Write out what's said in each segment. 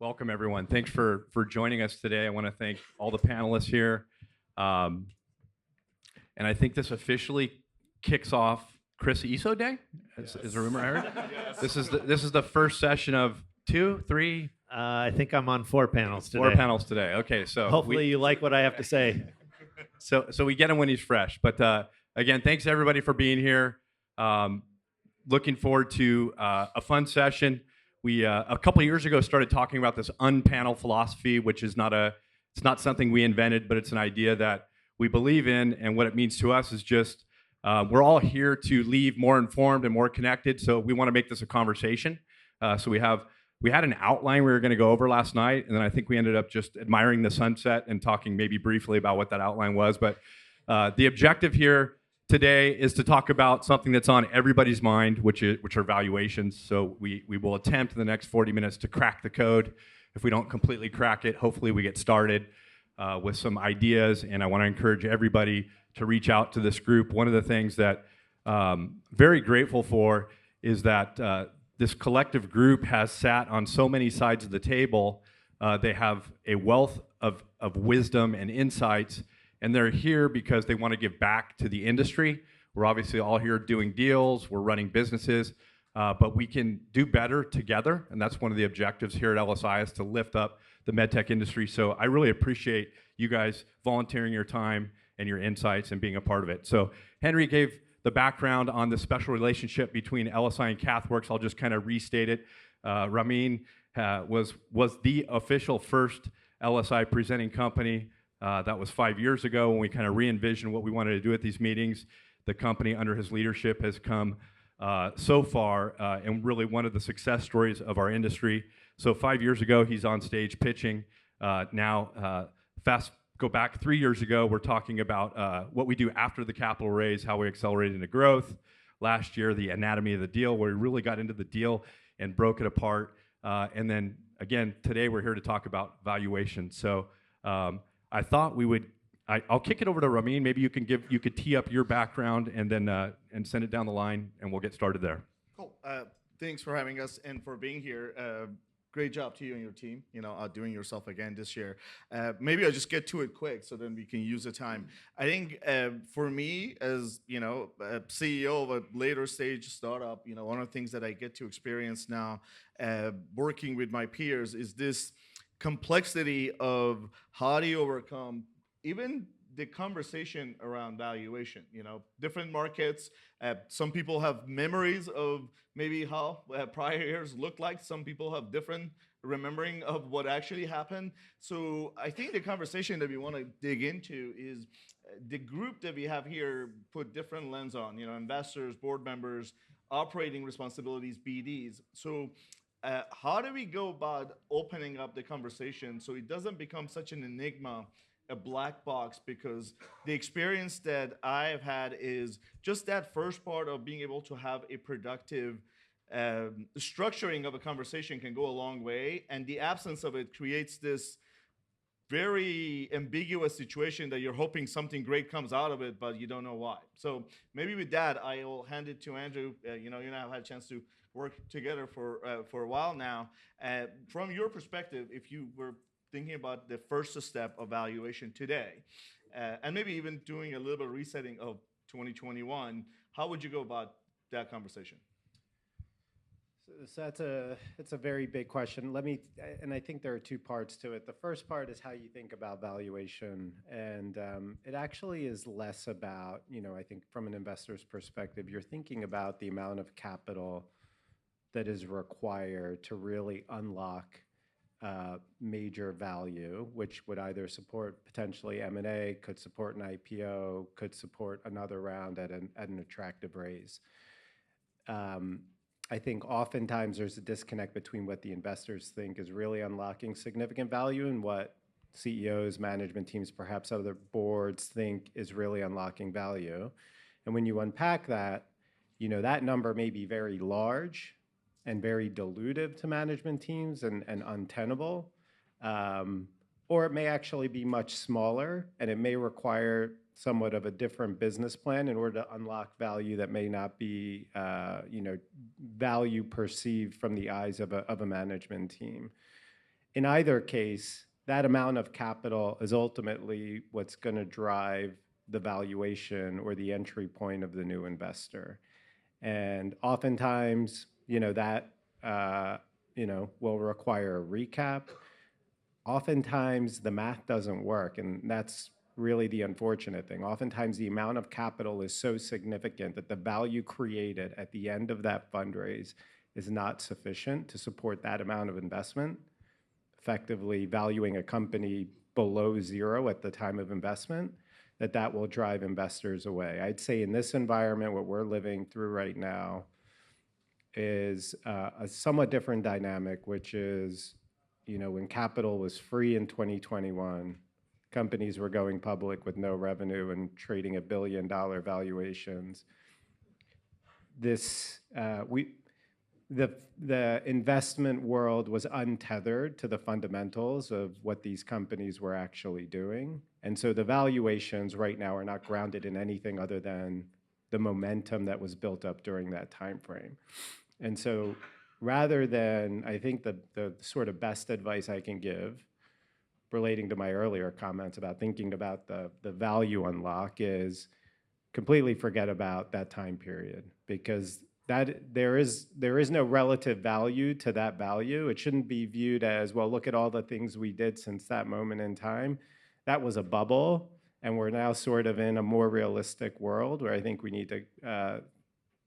Welcome, everyone. Thanks for joining us today. I want to thank all the panelists here. And I think this officially kicks off Chris Iso Day, is a rumor I heard. Yes. This is the first session of 2, 3, I think I'm on 4 panels today. 4 panels today. Okay, so Hopefully you like what I have to say. So we get him when he's fresh. But again, thanks everybody for being here. Looking forward to a fun session. We a couple of years ago started talking about this unpanel philosophy, which is it's not something we invented, but it's an idea that we believe in, and what it means to us is just we're all here to leave more informed and more connected. So we want to make this a conversation. So we had an outline we were going to go over last night, and then I think we ended up just admiring the sunset and talking maybe briefly about what that outline was. But the objective here today is to talk about something that's on everybody's mind, which are valuations. So we will attempt in the next 40 minutes to crack the code. If we don't completely crack it, hopefully we get started with some ideas. And I want to encourage everybody to reach out to this group. One of the things that very grateful for is that this collective group has sat on so many sides of the table. They have a wealth of wisdom and insights, and they're here because they want to give back to the industry. We're obviously all here doing deals, we're running businesses, but we can do better together, and that's one of the objectives here at LSI, is to lift up the medtech industry. So I really appreciate you guys volunteering your time and your insights and being a part of it. So Henry gave the background on the special relationship between LSI and CathWorks. I'll just kind of restate it. Ramin was the official first LSI presenting company. That was 5 years ago when we kind of re-envisioned what we wanted to do at these meetings. The company under his leadership has come so far and really one of the success stories of our industry. So 5 years ago, he's on stage pitching. Now, go back 3 years ago, we're talking about what we do after the capital raise, how we accelerate into growth. Last year, the anatomy of the deal, where we really got into the deal and broke it apart. And then again, today we're here to talk about valuation. So I thought I'll kick it over to Ramin. Maybe you could tee up your background and then and send it down the line, and we'll get started there. Cool. Thanks for having us and for being here. Great job to you and your team, outdoing yourself again this year. Maybe I'll just get to it quick so then we can use the time. I think for me, as a CEO of a later stage startup, one of the things that I get to experience now working with my peers is this complexity of how do you overcome even the conversation around valuation. Different markets, some people have memories of maybe how prior years looked like. Some people have different remembering of what actually happened. So I think the conversation that we want to dig into is the group that we have here put different lens on, investors, board members, operating responsibilities, BDs. So how do we go about opening up the conversation so it doesn't become such an enigma, a black box? Because the experience that I have had is just that first part of being able to have a productive structuring of a conversation can go a long way, and the absence of it creates this very ambiguous situation that you're hoping something great comes out of it, but you don't know why. So maybe with that, I will hand it to Andrew. You and I have had a chance to work together for a while now. From your perspective, if you were thinking about the first step of valuation today, and maybe even doing a little bit of resetting of 2021, how would you go about that conversation? So it's a very big question. And I think there are 2 parts to it. The first part is how you think about valuation, and it actually is less about, I think from an investor's perspective, you're thinking about the amount of capital that is required to really unlock major value, which would either support potentially M&A, could support an IPO, could support another round at an attractive raise. I think oftentimes there's a disconnect between what the investors think is really unlocking significant value and what CEOs, management teams, perhaps other boards think is really unlocking value. And when you unpack that, that number may be very large and very dilutive to management teams and untenable, or it may actually be much smaller and it may require somewhat of a different business plan in order to unlock value that may not be, value perceived from the eyes of a management team. in either case, that amount of capital is ultimately what's going to drive the valuation or the entry point of the new investor. And oftentimes, that, will require a recap. Oftentimes, the math doesn't work, and that's really the unfortunate thing. Oftentimes, the amount of capital is so significant that the value created at the end of that fundraise is not sufficient to support that amount of investment, effectively valuing a company below zero at the time of investment, that will drive investors away. I'd say in this environment, what we're living through right now is a somewhat different dynamic, which is, when capital was free in 2021, companies were going public with no revenue and trading at billion-dollar valuations. The investment world was untethered to the fundamentals of what these companies were actually doing. And so the valuations right now are not grounded in anything other than the momentum that was built up during that time frame. And so rather than, I think the sort of best advice I can give, relating to my earlier comments about thinking about the value unlock, is completely forget about that time period, because there is no relative value to that value. It shouldn't be viewed as, well, look at all the things we did since that moment in time. That was a bubble, and we're now sort of in a more realistic world where I think we need to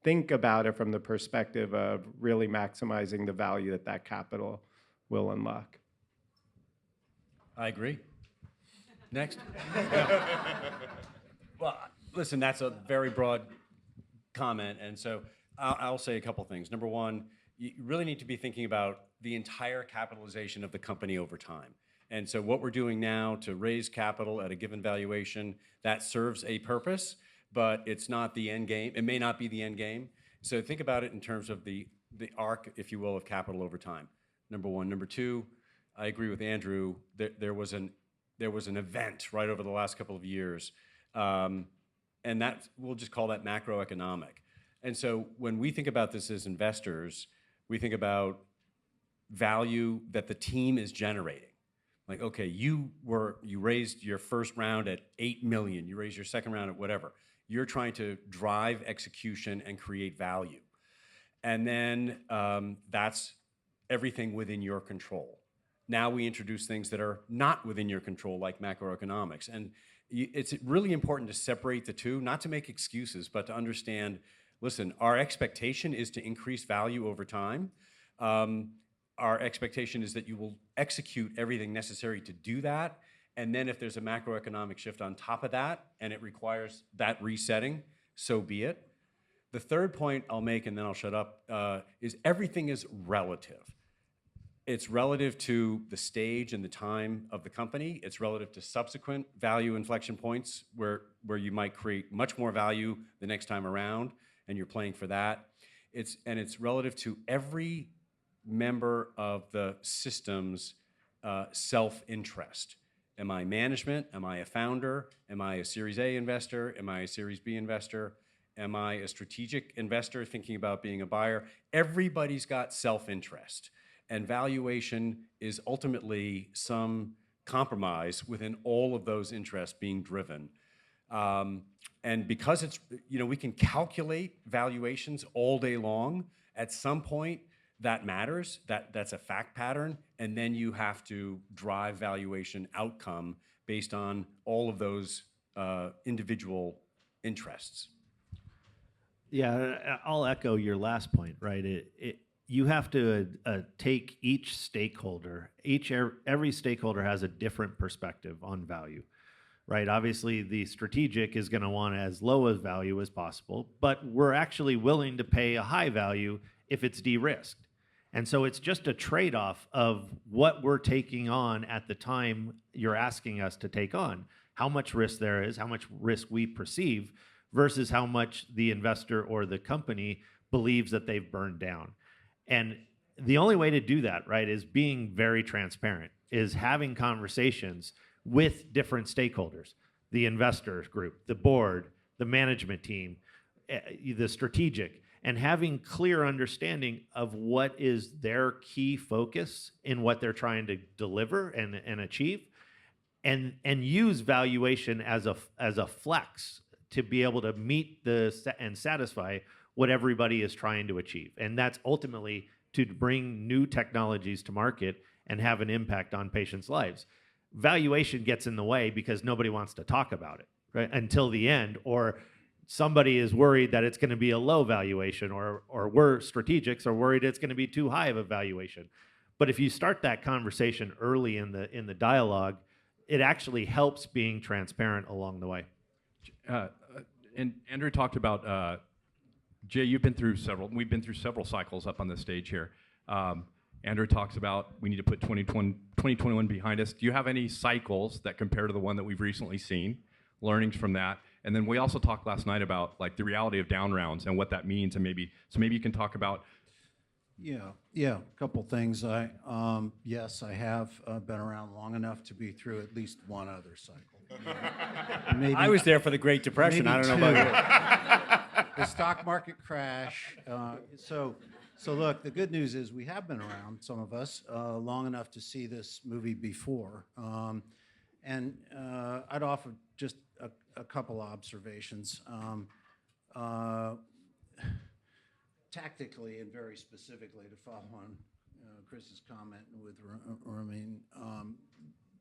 think about it from the perspective of really maximizing the value that capital will unlock. I agree. Next. Well, listen, that's a very broad comment, and so I'll say a couple things. Number one, you really need to be thinking about the entire capitalization of the company over time. And so what we're doing now to raise capital at a given valuation, that serves a purpose, but it's not the end game. It may not be the end game. So think about it in terms of the arc, if you will, of capital over time. Number one. Number two, I agree with Andrew. There was an event right over the last couple of years, and that we'll just call that macroeconomic. And so when we think about this as investors, we think about value that the team is generating. Like, okay, you raised your first round at 8 million, you raised your second round at whatever. You're trying to drive execution and create value. And then that's everything within your control. Now we introduce things that are not within your control, like macroeconomics. And it's really important to separate the two, not to make excuses, but to understand, listen, our expectation is to increase value over time. Our expectation is that you will execute everything necessary to do that. And then if there's a macroeconomic shift on top of that, and it requires that resetting, so be it. The third point I'll make, and then I'll shut up, is everything is relative. It's relative to the stage and the time of the company. It's relative to subsequent value inflection points where you might create much more value the next time around, and you're playing for that. It's relative to every member of the system's self-interest. Am I management? Am I a founder? Am I a Series A investor? Am I a Series B investor? Am I a strategic investor thinking about being a buyer? Everybody's got self-interest. And valuation is ultimately some compromise within all of those interests being driven. And because it's, we can calculate valuations all day long, at some point that matters, that's a fact pattern, and then you have to drive valuation outcome based on all of those individual interests. Yeah, I'll echo your last point, right? You have to take each stakeholder, every stakeholder has a different perspective on value, right? Obviously, the strategic is going to want as low a value as possible, but we're actually willing to pay a high value if it's de-risked. And so it's just a trade-off of what we're taking on at the time you're asking us to take on, how much risk there is, how much risk we perceive, versus how much the investor or the company believes that they've burned down. And the only way to do that, right, is being very transparent, is having conversations with different stakeholders, the investor group, the board, the management team, the strategic, and having clear understanding of what is their key focus in what they're trying to deliver and achieve, and use valuation as a flex to be able to meet and satisfy what everybody is trying to achieve. And that's ultimately to bring new technologies to market and have an impact on patients' lives. Valuation gets in the way because nobody wants to talk about it, right, until the end, or somebody is worried that it's going to be a low valuation, or we're strategics are worried it's going to be too high of a valuation. But if you start that conversation early in the dialogue, it actually helps being transparent along the way. And Andrew talked about, Jay, we've been through several cycles up on the stage here. Andrew talks about we need to put 2021 behind us. Do you have any cycles that compare to the one that we've recently seen, learnings from that? And then we also talked last night about like the reality of down rounds and what that means, and maybe you can talk about. Yeah, a couple things. Yes, I have been around long enough to be through at least one other cycle. Maybe, I was there for the Great Depression. I don't know about you. the stock market crash. So look, the good news is we have been around, some of us, long enough to see this movie before. And I'd offer just a couple observations. Tactically and very specifically, to follow on Chris's comment with Ramin,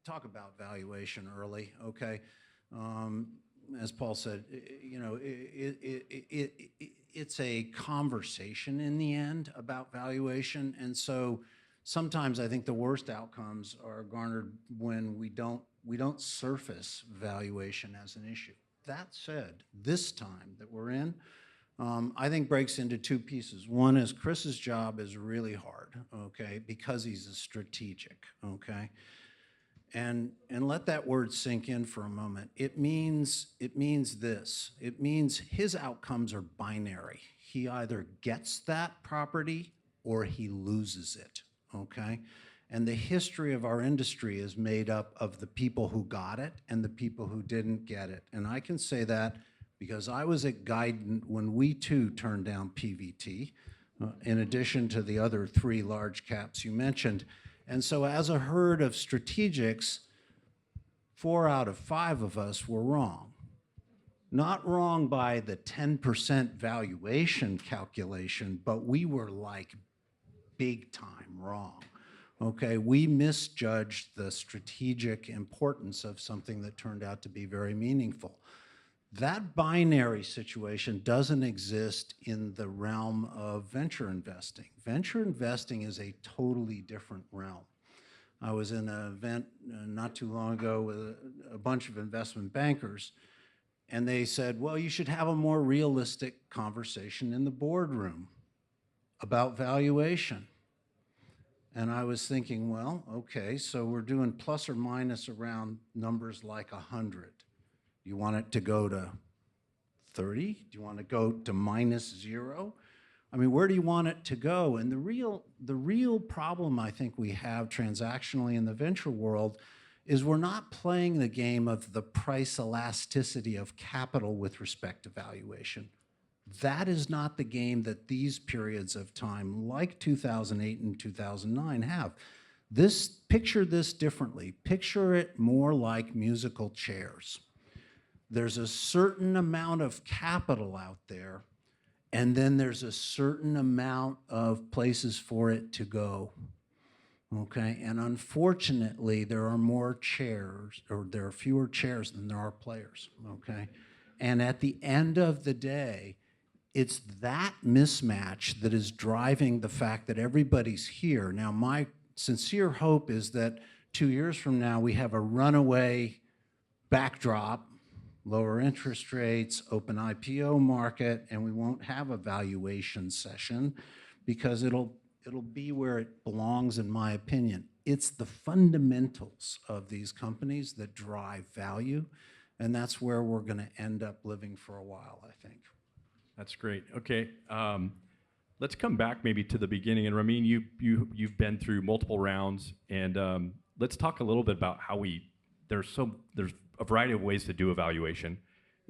talk about valuation early, okay? As Paul said, it's a conversation in the end about valuation, and so sometimes I think the worst outcomes are garnered when we don't surface valuation as an issue. That said, this time that we're in, I think breaks into two pieces. One is Chris's job is really hard, okay, because he's a strategic, okay? And let that word sink in for a moment. It means this. It means his outcomes are binary. He either gets that property or he loses it, okay? And the history of our industry is made up of the people who got it and the people who didn't get it. And I can say that because I was at Guidant when we too turned down PVT, in addition to the other three large caps you mentioned. And so as a herd of strategics, 4 out of 5 of us were wrong. Not wrong by the 10% valuation calculation, but we were like big time wrong. Okay, we misjudged the strategic importance of something that turned out to be very meaningful. That binary situation doesn't exist in the realm of venture investing. Venture investing is a totally different realm. I was in an event not too long ago with a bunch of investment bankers, and they said, well, you should have a more realistic conversation in the boardroom about valuation. And I was thinking, well, okay, so we're doing plus or minus around numbers like 100. You want it to go to 30? Do you want to go to -0? I mean, where do you want it to go? And the real problem I think we have transactionally in the venture world is we're not playing the game of the price elasticity of capital with respect to valuation. That is not the game that these periods of time, like 2008 and 2009, have. Picture this differently. Picture it more like musical chairs. There's a certain amount of capital out there, and then there's a certain amount of places for it to go, okay? And unfortunately, there are more chairs, or there are fewer chairs than there are players, okay? And at the end of the day, it's that mismatch that is driving the fact that everybody's here. Now, my sincere hope is that 2 years from now, we have a runaway backdrop, lower interest rates, open IPO market, and we won't have a valuation session because it'll be where it belongs, in my opinion. It's the fundamentals of these companies that drive value, and that's where we're going to end up living for a while, I think. That's great. Okay, let's come back maybe to the beginning. And Ramin, you've been through multiple rounds, and let's talk a little bit about how there's a variety of ways to do evaluation.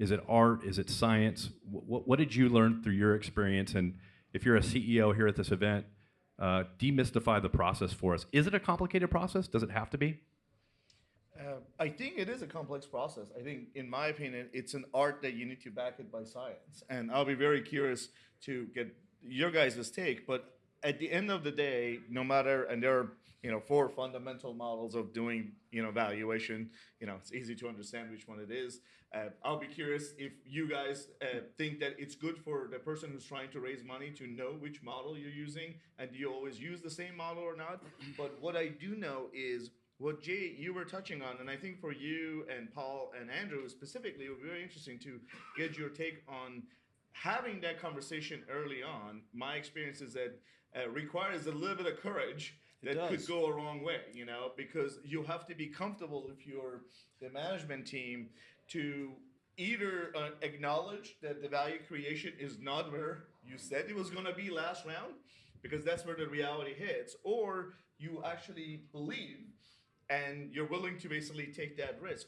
Is it art? Is it science? What did you learn through your experience? And if you're a CEO here at this event, demystify the process for us. Is it a complicated process? Does it have to be? I think it is a complex process. I think, in my opinion, it's an art that you need to back it by science. And I'll be very curious to get your guys' take. But at the end of the day, no matter, and there are 4 fundamental models of doing valuation. It's easy to understand which one it is. I'll be curious if you guys think that it's good for the person who's trying to raise money to know which model you're using, and do you always use the same model or not? But what I do know is what Jay, you were touching on, and I think for you and Paul and Andrew specifically, it would be very interesting to get your take on having that conversation early on. My experience is that requires a little bit of courage that could go a wrong way, because you have to be comfortable if you're the management team to either acknowledge that the value creation is not where you said it was going to be last round, because that's where the reality hits, or you actually believe and you're willing to basically take that risk.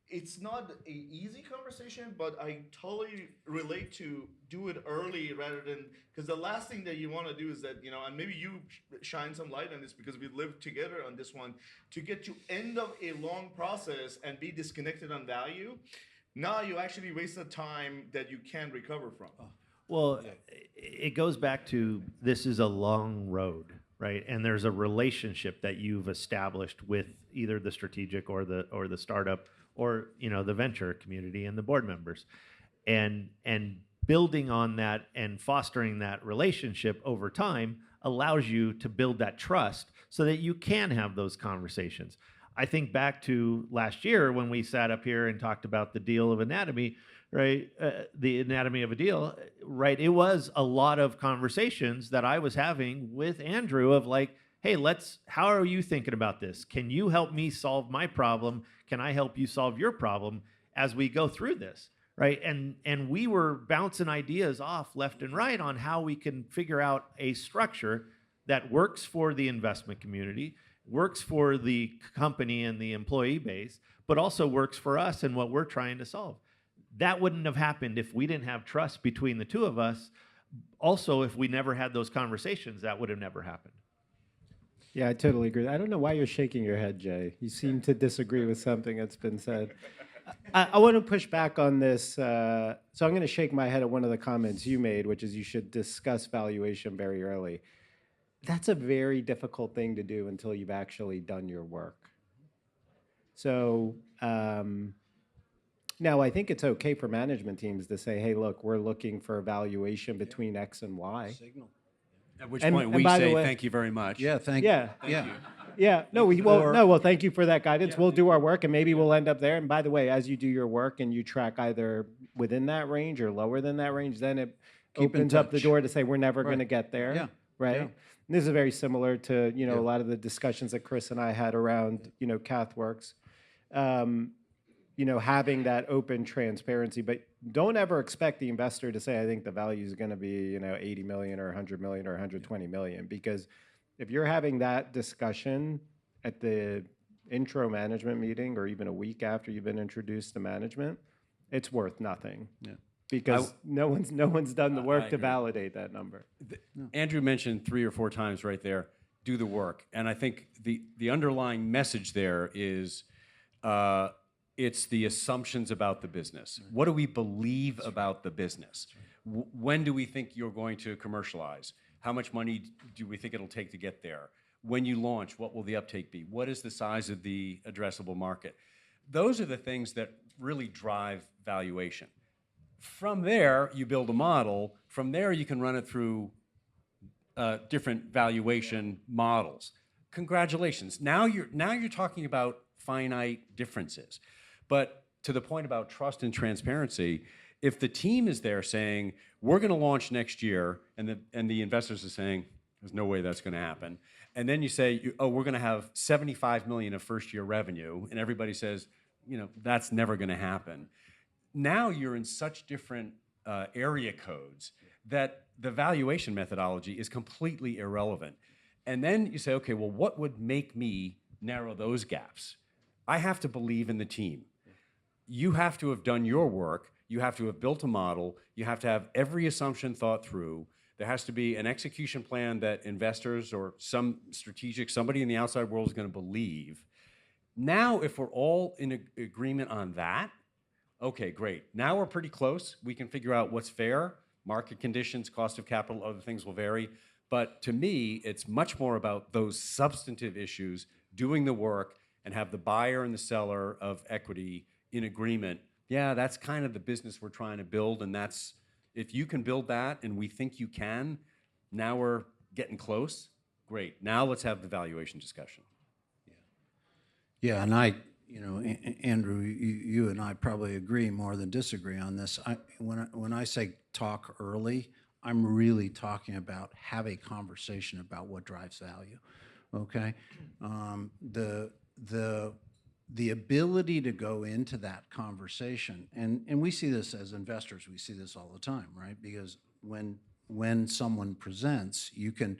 It's not an easy conversation, but I totally relate to do it early rather than, because the last thing that you want to do is that, and maybe you shine some light on this because we lived together on this one, to get to end of a long process and be disconnected on value. Now you actually wasted time that you can't recover from. Well, it goes back to, this is a long road, right? And there's a relationship that you've established with either the strategic or the startup or the venture community and the board members, and building on that and fostering that relationship over time allows you to build that trust so that you can have those conversations. I think back to last year when we sat up here and talked about the deal of anatomy, right? The anatomy of a deal, right? It was a lot of conversations that I was having with Andrew of like, hey, how are you thinking about this? Can you help me solve my problem? Can I help you solve your problem as we go through this, right? And we were bouncing ideas off left and right on how we can figure out a structure that works for the investment community, works for the company and the employee base, but also works for us and what we're trying to solve. That wouldn't have happened if we didn't have trust between the two of us. Also, if we never had those conversations, that would have never happened. Yeah, I totally agree. I don't know why you're shaking your head, Jay. You seem to disagree with something that's been said. I want to push back on this. So I'm going to shake my head at one of the comments you made, which is you should discuss valuation very early. That's a very difficult thing to do until you've actually done your work. So now I think it's okay for management teams to say, hey, look, we're looking for a valuation between X and Y. Signal. At which And- point and we by the say way- thank you very much. Yeah, thank Yeah. yeah. Yeah, no, well, thank you for that guidance. We'll do our work, and maybe we'll end up there. And by the way, as you do your work and you track either within that range or lower than that range, then it Keep in opens up the touch. door to say we're never going to Right. get there, Yeah. right? Yeah. And this is very similar to Yeah. a lot of the discussions that Chris and I had around CathWorks. Having that open transparency, but don't ever expect the investor to say, I think the value is going to be 80 million or 100 million or 120 million, because if you're having that discussion at the intro management meeting or even a week after you've been introduced to management, it's worth nothing. Yeah. Because no one's done the work I to agree. validate that number. Andrew mentioned 3 or 4 times right there, do the work. And I think the underlying message there is it's the assumptions about the business. What do we believe about the business? When do we think you're going to commercialize? How much money do we think it'll take to get there? When you launch, what will the uptake be? What is the size of the addressable market? Those are the things that really drive valuation. From there, you build a model. From there, you can run it through different valuation models. Congratulations. Now you're talking about finite differences. But to the point about trust and transparency, if the team is there saying, we're going to launch next year, and the investors are saying, there's no way that's going to happen. And then you say, we're going to have 75 million of first-year revenue, and everybody says, that's never going to happen. Now you're in such different area codes that the valuation methodology is completely irrelevant. And then you say, okay, well, what would make me narrow those gaps? I have to believe in the team. you have to have done your work. You have to have built a model. You have to have every assumption thought through. There has to be an execution plan that investors or somebody in the outside world is going to believe. Now, if we're all in agreement on that, okay, great. Now we're pretty close. We can figure out what's fair. Market conditions, cost of capital, other things will vary. But to me, it's much more about those substantive issues, doing the work, and have the buyer and the seller of equity in agreement. Yeah, that's kind of the business we're trying to build, and that's, if you can build that, and we think you can, now we're getting close. Great. Now let's have the valuation discussion. Yeah, and Andrew, you and I probably agree more than disagree on this. When I say talk early, I'm really talking about have a conversation about what drives value. Okay, the ability to go into that conversation, and we see this as investors, we see this all the time, right? Because when someone presents, you can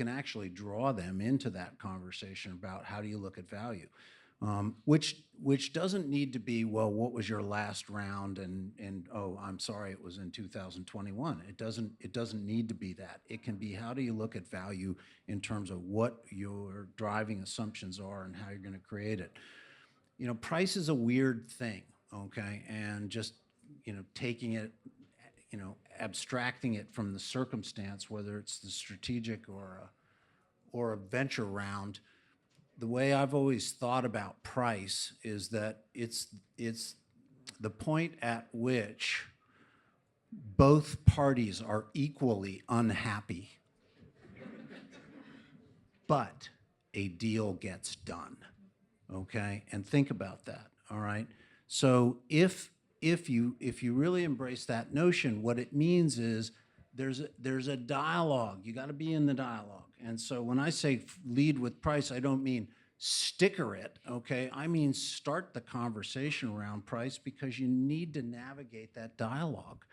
actually draw them into that conversation about how do you look at value. Which doesn't need to be, well, what was your last round, and oh, I'm sorry, it was in 2021. It doesn't need to be that. It can be, how do you look at value in terms of what your driving assumptions are and how you're going to create it. Price is a weird thing, okay? And just, taking it, abstracting it from the circumstance, whether it's the strategic or a venture round. The way I've always thought about price is that it's the point at which both parties are equally unhappy, but a deal gets done, okay? And think about that, all right? So if you really embrace that notion, what it means is there's a dialogue. You got to be in the dialogue. And so when I say lead with price, I don't mean sticker it, okay? I mean start the conversation around price, because you need to navigate that dialogue.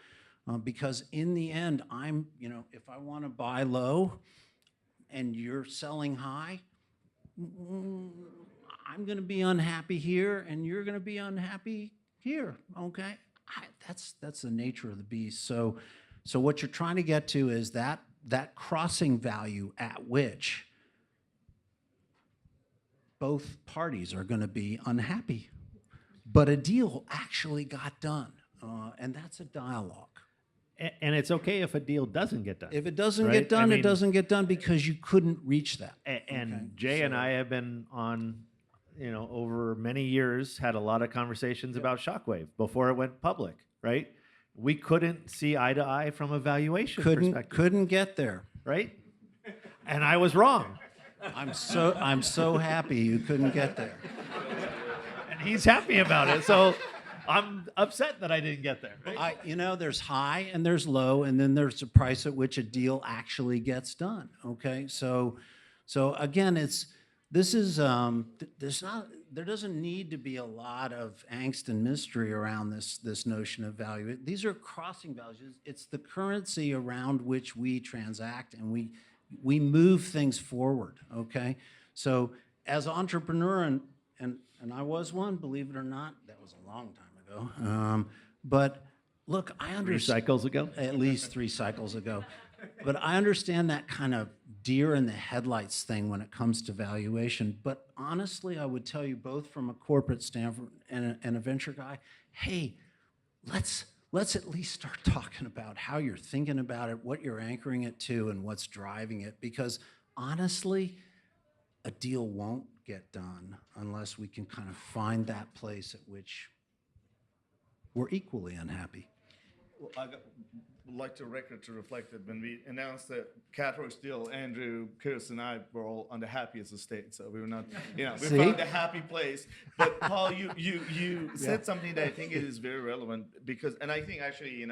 Because in the end, if I want to buy low and you're selling high, I'm going to be unhappy here and you're going to be unhappy here, okay? That's the nature of the beast. So what you're trying to get to is that crossing value at which both parties are going to be unhappy, but a deal actually got done, and that's a dialogue. And it's okay if a deal doesn't get done. If it doesn't right? get done, it doesn't get done because you couldn't reach that. And okay? Jay and I have been on, over many years, had a lot of conversations about Shockwave before it went public, right? We couldn't see eye to eye from a valuation perspective. Couldn't get there. Right? And I was wrong. I'm so happy you couldn't get there. And he's happy about it. So I'm upset that I didn't get there. Right? There's high and there's low, and then there's the price at which a deal actually gets done. Okay, so again, there doesn't need to be a lot of angst and mystery around this notion of value. These are crossing values. It's the currency around which we transact and we move things forward. Okay, so as an entrepreneur, and I was one, believe it or not, that was a long time ago. But look, I understand. 3 cycles ago? At least 3 cycles ago. But I understand that kind of deer in the headlights thing when it comes to valuation. But honestly, I would tell you, both from a corporate standpoint and a venture guy, hey, let's at least start talking about how you're thinking about it, what you're anchoring it to, and what's driving it. Because honestly, a deal won't get done unless we can kind of find that place at which we're equally unhappy. Well, I would like to record to reflect that when we announced the CathWorks deal, Andrew, Chris, and I were all on the happiest estate. So we were not, we found a happy place. But Paul, you said something that I think is very relevant because, and I think actually,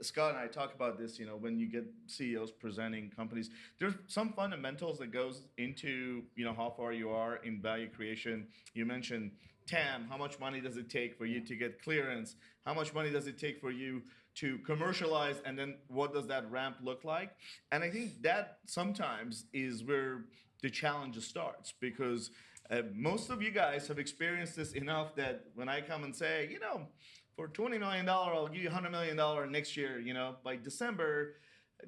Scott and I talk about this, when you get CEOs presenting companies, there's some fundamentals that goes into, how far you are in value creation. You mentioned TAM, how much money does it take for you to get clearance? How much money does it take for you to commercialize? And then what does that ramp look like? And I think that sometimes is where the challenge starts because Most of you guys have experienced this enough that when I come and say, for $20 million, I'll give you $100 million next year, by December,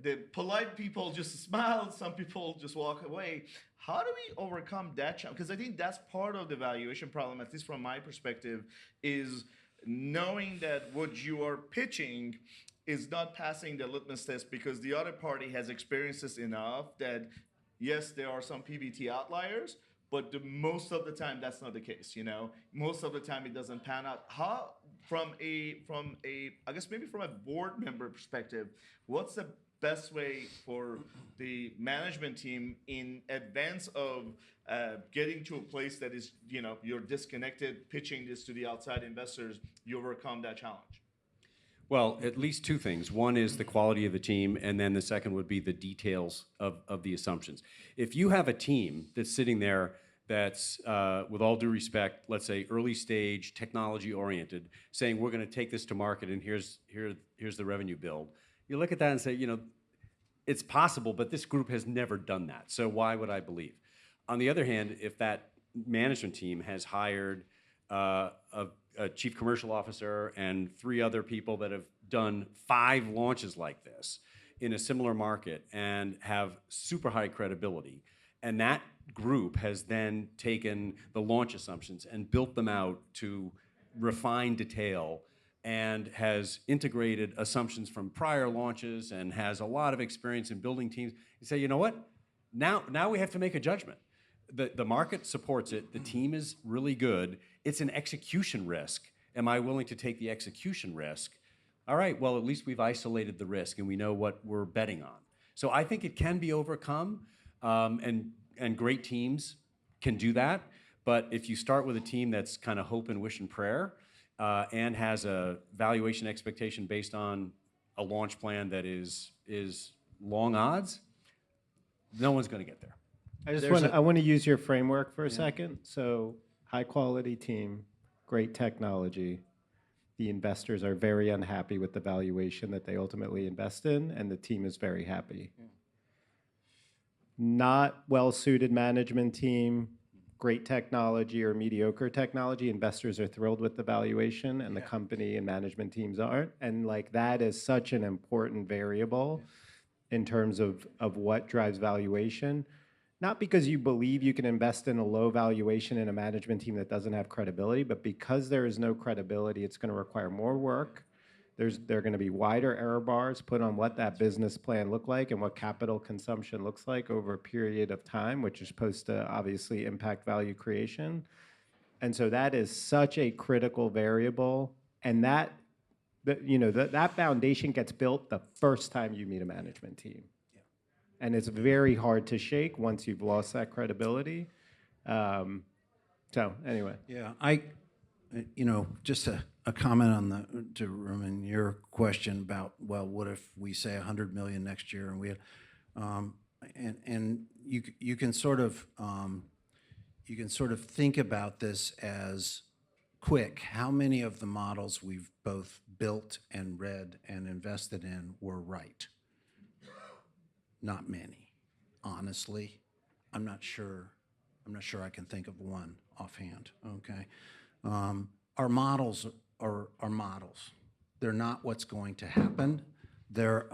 the polite people just smile. Some people just walk away. How do we overcome that challenge? Because I think that's part of the valuation problem, at least from my perspective, is knowing that what you are pitching is not passing the litmus test because the other party has experienced this enough that, yes, there are some PBT outliers, but most of the time that's not the case. Most of the time it doesn't pan out. How, from a, I guess maybe from a board member perspective, what's the best way for the management team in advance of getting to a place that is, you're disconnected, pitching this to the outside investors, you overcome that challenge? Well, at least two things. One is the quality of the team, and then the second would be the details of the assumptions. If you have a team that's sitting there that's, with all due respect, let's say early stage, technology oriented, saying we're going to take this to market and here's the revenue build, you look at that and say, it's possible, but this group has never done that. So why would I believe? On the other hand, if that management team has hired a chief commercial officer and 3 other people that have done 5 launches like this in a similar market and have super high credibility, and that group has then taken the launch assumptions and built them out to refined detail and has integrated assumptions from prior launches and has a lot of experience in building teams, you say, you know what? Now we have to make a judgment. The market supports it. The team is really good. It's an execution risk. Am I willing to take the execution risk? All right, well, at least we've isolated the risk and we know what we're betting on. So I think it can be overcome, and great teams can do that. But if you start with a team that's kind of hope and wish and prayer, and has a valuation expectation based on a launch plan that is long odds, no one's going to get there. I want to use your framework for a second. So high quality team, great technology. The investors are very unhappy with the valuation that they ultimately invest in, and the team is very happy. Yeah. Not well-suited management team, great technology or mediocre technology, investors are thrilled with the valuation, and the company and management teams aren't. And that is such an important variable in terms of what drives valuation. Not because you believe you can invest in a low valuation in a management team that doesn't have credibility, but because there is no credibility, it's going to require more work. There are going to be wider error bars put on what that business plan looked like and what capital consumption looks like over a period of time, which is supposed to obviously impact value creation. And so that is such a critical variable. And that foundation gets built the first time you meet a management team. And it's very hard to shake once you've lost that credibility. So anyway. Yeah, just a comment to Ramin, your question about, well, what if we say 100 million next year, and we, and you can sort of think about this as quick. How many of the models we've both built and read and invested in were right? Not many, honestly. I'm not sure I can think of one offhand. Okay, our models are models. They're not what's going to happen. They're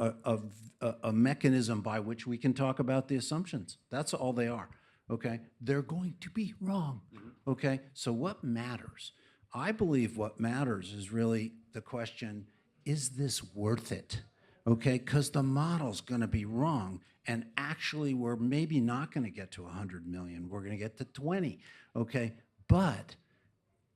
a mechanism by which we can talk about the assumptions. That's all they are. Okay, they're going to be wrong. Okay, so what matters? I believe what matters is really the question: is this worth it? Okay, because the model's going to be wrong, and actually we're maybe not going to get to 100 million. We're going to get to 20. Okay, but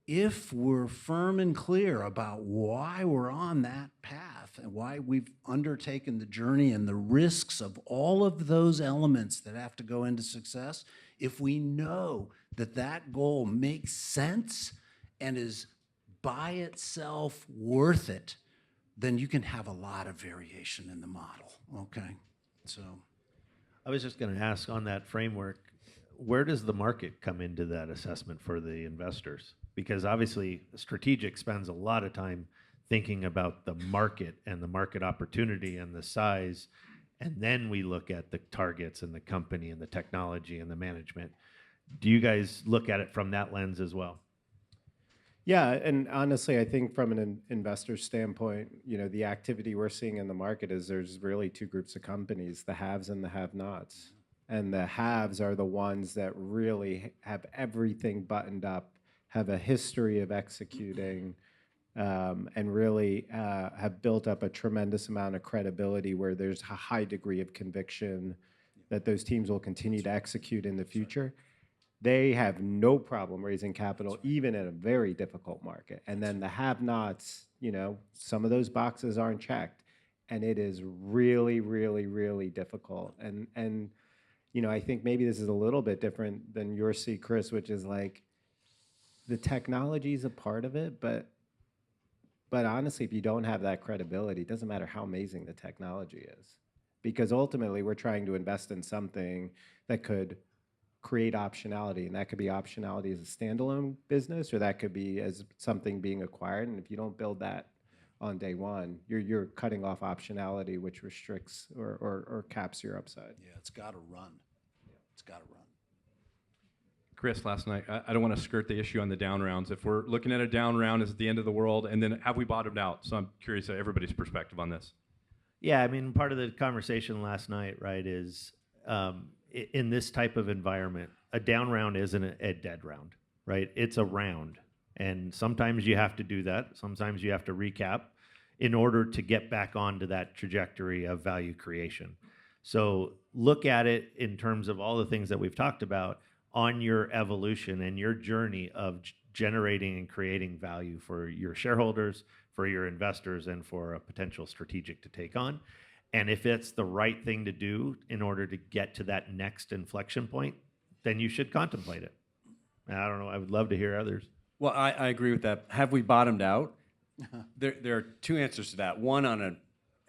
if we're firm and clear about why we're on that path and why we've undertaken the journey and the risks of all of those elements that have to go into success, if we know that that goal makes sense and is by itself worth it, then you can have a lot of variation in the model, okay? So I was just going to ask on that framework, where does the market come into that assessment for the investors? Because obviously, strategic spends a lot of time thinking about the market and the market opportunity and the size, and then we look at the targets and the company and the technology and the management. Do you guys look at it from that lens as well? Yeah, and honestly, I think from an investor standpoint, the activity we're seeing in the market is there's really two groups of companies, the haves and the have-nots. And the haves are the ones that really have everything buttoned up, have a history of executing, and really have built up a tremendous amount of credibility where there's a high degree of conviction that those teams will continue to execute in the future. They have no problem raising capital, even in a very difficult market. And then the have-nots, some of those boxes aren't checked, and it is really, really, really difficult. And I think maybe this is a little bit different than your seat, Chris, which is like the technology is a part of it, but honestly, if you don't have that credibility, it doesn't matter how amazing the technology is, because ultimately we're trying to invest in something that could create optionality, and that could be optionality as a standalone business, or that could be as something being acquired. And if you don't build that on day one, you're cutting off optionality, which restricts or caps your upside. Yeah, it's got to run. It's got to run. Chris, last night, I don't want to skirt the issue on the down rounds. If we're looking at a down round, is it the end of the world? And then have we bottomed out? So I'm curious of everybody's perspective on this. Yeah, I mean, part of the conversation last night, right, is in this type of environment, a down round isn't a dead round, right? It's a round. And sometimes you have to do that. Sometimes you have to recap in order to get back onto that trajectory of value creation. So look at it in terms of all the things that we've talked about on your evolution and your journey of generating and creating value for your shareholders, for your investors, and for a potential strategic to take on. And if it's the right thing to do in order to get to that next inflection point, then you should contemplate it. And I don't know, I would love to hear others. Well, I agree with that. Have we bottomed out? There are two answers to that. One, on an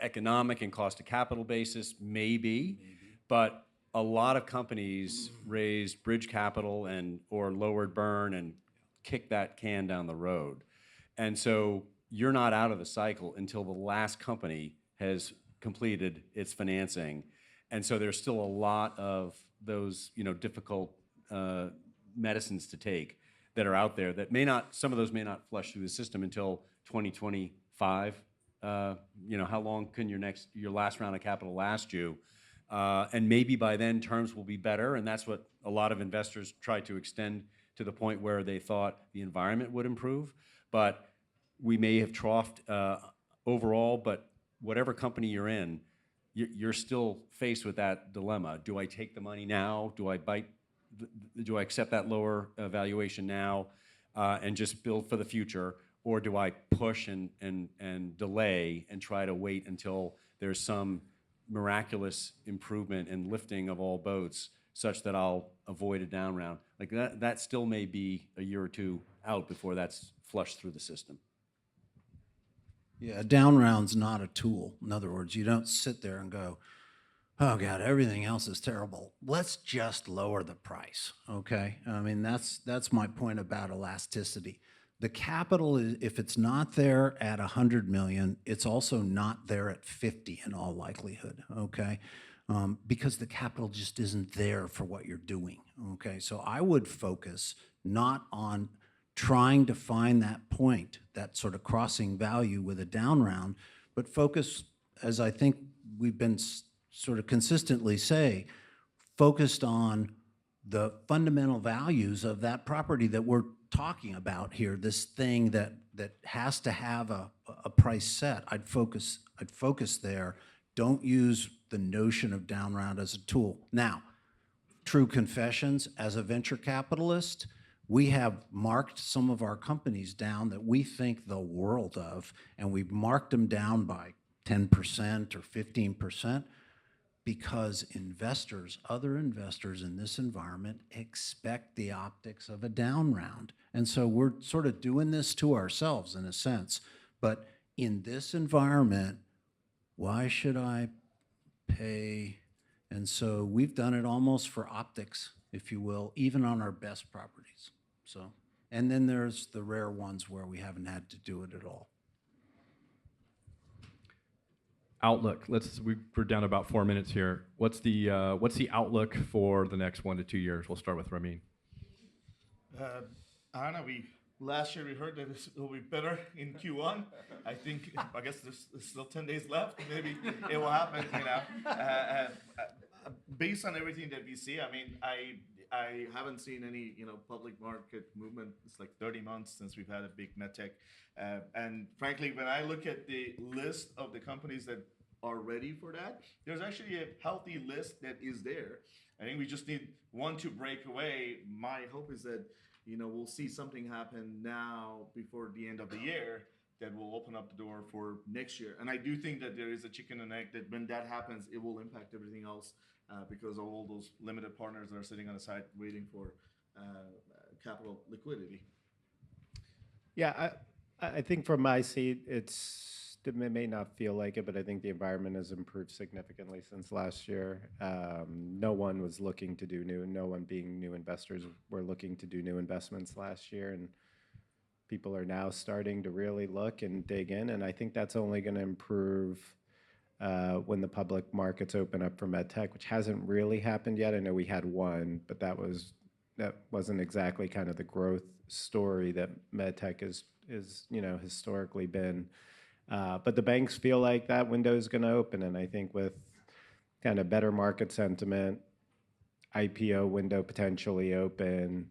economic and cost of capital basis, maybe. But a lot of companies raised bridge capital or lowered burn and kicked that can down the road. And so you're not out of the cycle until the last company has completed its financing. And so there's still a lot of those, difficult medicines to take that are out there that some of those may not flush through the system until 2025. How long can your last round of capital last you? And maybe by then terms will be better. And that's what a lot of investors try to extend to the point where they thought the environment would improve. But we may have troughed overall, but whatever company you're in, you're still faced with that dilemma. Do I take the money now? Do I accept that lower valuation now and just build for the future? Or do I push and delay and try to wait until there's some miraculous improvement and lifting of all boats such that I'll avoid a down round? Like that still may be a year or two out before that's flushed through the system. Yeah, a down round's not a tool. In other words, you don't sit there and go, oh God, everything else is terrible. Let's just lower the price, okay? I mean, that's my point about elasticity. The capital, if it's not there at 100 million, it's also not there at 50 in all likelihood, okay? Because the capital just isn't there for what you're doing, okay? So I would focus not on trying to find that point, that sort of crossing value with a down round, but focus, as I think we've been sort of consistently focused on the fundamental values of that property that we're talking about here, this thing that has to have a price set. I'd focus there. Don't use the notion of down round as a tool. Now, true confessions, as a venture capitalist, we have marked some of our companies down that we think the world of, and we've marked them down by 10% or 15% because other investors in this environment expect the optics of a down round. And so we're sort of doing this to ourselves in a sense. But in this environment, why should I pay? And so we've done it almost for optics, if you will, even on our best properties. So, and then there's the rare ones where we haven't had to do it at all. Outlook. We're down to about 4 minutes here. What's the outlook for the next 1 to 2 years? We'll start with Ramin. I don't know. Last year we heard that it will be better in Q1. I guess there's still 10 days left. Maybe it will happen. Based on everything that we see, I mean, I haven't seen any public market movement. It's like 30 months since we've had a big medtech. And frankly, when I look at the list of the companies that are ready for that, there's actually a healthy list that is there. I think we just need one to break away. My hope is that we'll see something happen now before the end of the year that will open up the door for next year. And I do think that there is a chicken and egg that when that happens, it will impact everything else because of all those limited partners that are sitting on the side waiting for capital liquidity. Yeah, I think from my seat, it may not feel like it, but I think the environment has improved significantly since last year. No one was looking to do no one being new investors were looking to do new investments last year. And people are now starting to really look and dig in. And I think that's only going to improve when the public markets open up for medtech, which hasn't really happened yet. I know we had one, but that wasn't exactly kind of the growth story that medtech is historically been. But the banks feel like that window is going to open, and I think with kind of better market sentiment, IPO window potentially open,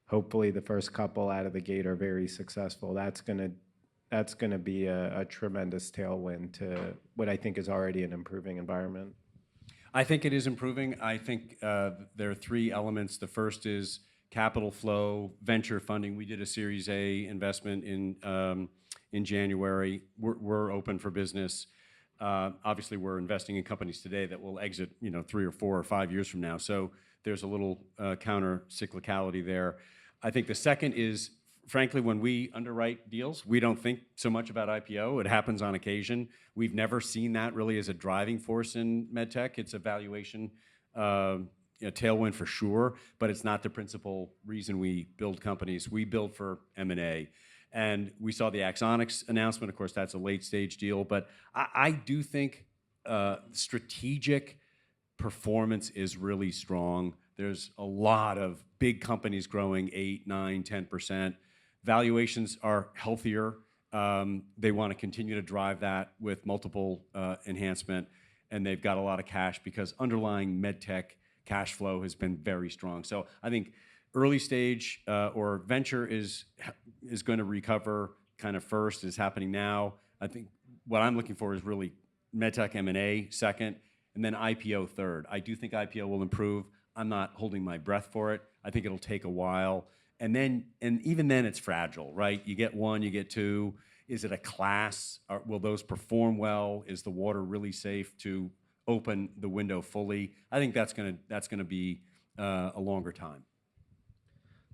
hopefully the first couple out of the gate are very successful. That's going to be a tremendous tailwind to what I think is already an improving environment. I think it is improving. I think there are three elements. The first is capital flow, venture funding. We did a Series A investment in January. We're open for business. Obviously, we're investing in companies today that will exit 3 or 4 or 5 years from now. So there's a little counter cyclicality there. I think the second is, frankly, when we underwrite deals, we don't think so much about IPO. It happens on occasion. We've never seen that really as a driving force in medtech. It's a valuation tailwind for sure, but it's not the principal reason we build companies. We build for M&A. And we saw the Axonics announcement. Of course, that's a late-stage deal. But I do think strategic performance is really strong. There's a lot of big companies growing 8, 9, 10%. Valuations are healthier. They want to continue to drive that with multiple enhancement. And they've got a lot of cash because underlying medtech cash flow has been very strong. So I think early stage or venture is going to recover kind of first, is happening now. I think what I'm looking for is really medtech M&A second, and then IPO third. I do think IPO will improve. I'm not holding my breath for it. I think it'll take a while. And even then it's fragile, right? You get one, you get two. Is it a class? Will those perform well? Is the water really safe to open the window fully? I think that's gonna be a longer time.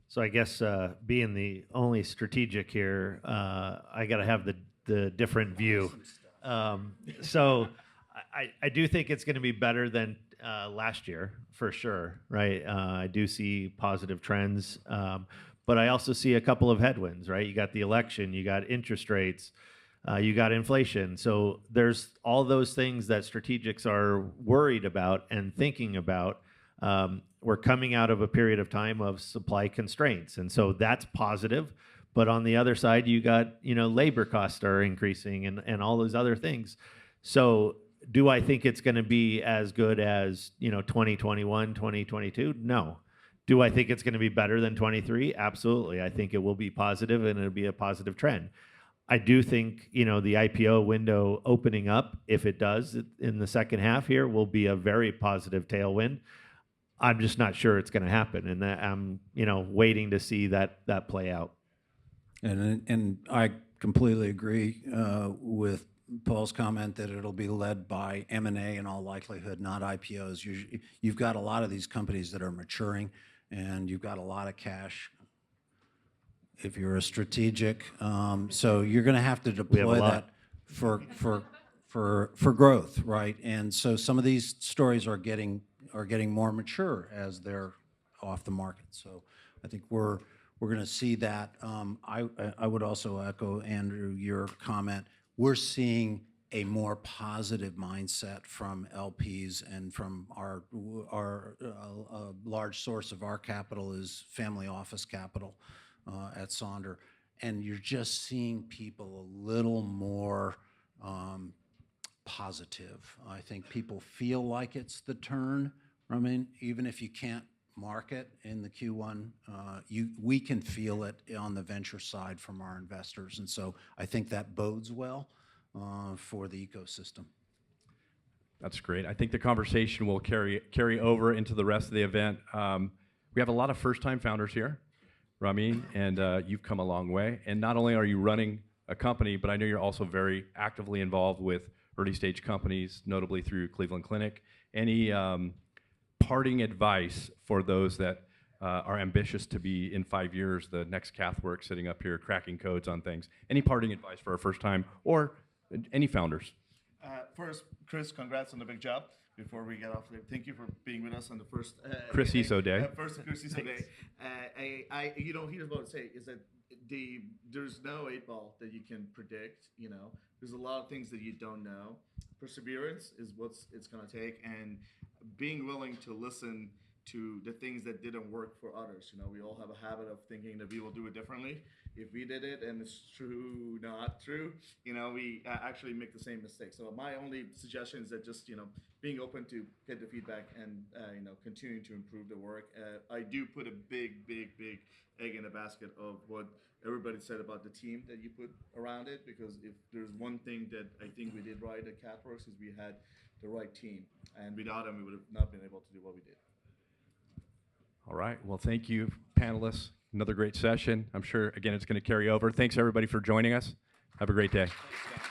So I guess being the only strategic here, I got to have the different view. So I do think it's going to be better than last year for sure, right? I do see positive trends, but I also see a couple of headwinds, right? You got the election, you got interest rates, you got inflation. So there's all those things that strategics are worried about and thinking about. We're coming out of a period of time of supply constraints, and so that's positive. But on the other side, you got labor costs are increasing and all those other things. So do I think it's going to be as good as 2021, 2022? No. Do I think it's going to be better than 23? Absolutely. I think it will be positive and it'll be a positive trend. I do think the IPO window opening up, if it does in the second half here, will be a very positive tailwind. I'm just not sure it's going to happen, and that I'm waiting to see that play out. And I completely agree with Paul's comment that it'll be led by M&A in all likelihood, not IPOs. You've got a lot of these companies that are maturing, and you've got a lot of cash. If you're a strategic, so you're going to have to deploy that for growth, right? And so some of these stories are getting more mature as they're off the market. So I think we're going to see that. I would also echo, Andrew, your comment. We're seeing a more positive mindset from LPs, and from our large source of our capital is family office capital at Sonder. And you're just seeing people a little more positive. I think people feel like it's the turn. I mean, even if you can't market in the Q1, we can feel it on the venture side from our investors. And so I think that bodes well for the ecosystem. That's great. I think the conversation will carry over into the rest of the event. We have a lot of first-time founders here, Ramin, and you've come a long way. And not only are you running a company, but I know you're also very actively involved with early-stage companies, notably through Cleveland Clinic. Any parting advice for those that are ambitious to be, in 5 years, the next CathWorks sitting up here cracking codes on things? Any parting advice for our first time or any founders? First, Chris, congrats on the big job. Before we get off there, thank you for being with us on the first Chris Iso Day. First Chris Iso Day. Here's what I would say is that there's no 8-ball that you can predict. There's a lot of things that you don't know. Perseverance is what it's going to take, and being willing to listen to the things that didn't work for others. We all have a habit of thinking that we will do it differently. If we did it and it's true, not true, we actually make the same mistake. So my only suggestion is that just, being open to get the feedback and, continuing to improve the work. I do put a big egg in the basket of what everybody said about the team that you put around it, because if there's one thing that I think we did right at CathWorks is we had the right team. And without them, we would have not been able to do what we did. All right. Well, thank you, panelists. Another great session. I'm sure, again, it's going to carry over. Thanks, everybody, for joining us. Have a great day. Thanks,